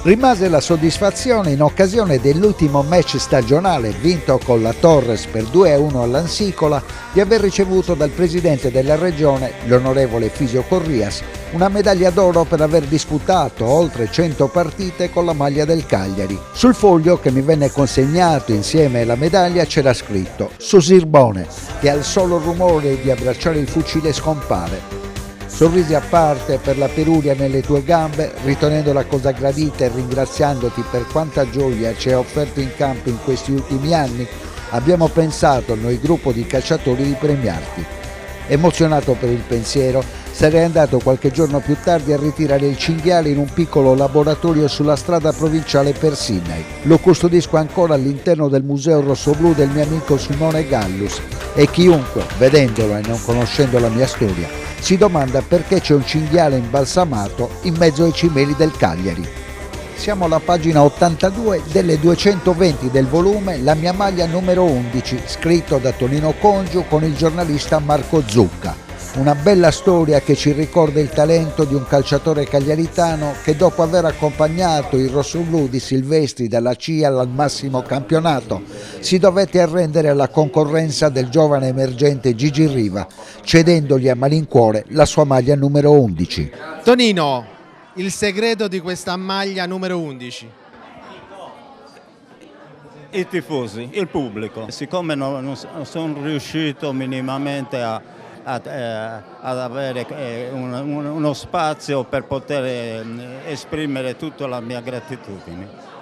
Rimase la soddisfazione in occasione dell'ultimo match stagionale vinto con la Torres per 2-1 all'Ansicola di aver ricevuto dal presidente della regione, l'onorevole Fisio Corrias, una medaglia d'oro per aver disputato oltre 100 partite con la maglia del Cagliari. Sul foglio che mi venne consegnato insieme alla medaglia c'era scritto «Susirbone, che al solo rumore di abbracciare il fucile scompare». Sorrisi a parte per la peruria nelle tue gambe, ritenendo la cosa gradita e ringraziandoti per quanta gioia ci hai offerto in campo in questi ultimi anni, abbiamo pensato, noi gruppo di calciatori, di premiarti. Emozionato per il pensiero, sarei andato qualche giorno più tardi a ritirare il cinghiale in un piccolo laboratorio sulla strada provinciale per Sinai. Lo custodisco ancora all'interno del museo rossoblu del mio amico Simone Gallus e chiunque, vedendolo e non conoscendo la mia storia, si domanda perché c'è un cinghiale imbalsamato in mezzo ai cimeli del Cagliari. Siamo alla pagina 82 delle 220 del volume La mia maglia numero 11, scritto da Tonino Congiu con il giornalista Marco Zucca. Una bella storia che ci ricorda il talento di un calciatore cagliaritano che, dopo aver accompagnato il rossoblu di Silvestri dalla C al massimo campionato, si dovette arrendere alla concorrenza del giovane emergente Gigi Riva, cedendogli a malincuore la sua maglia numero 11. Tonino, il segreto di questa maglia numero 11? I tifosi, il pubblico. Siccome non sono riuscito minimamente ad avere uno spazio per poter esprimere tutta la mia gratitudine.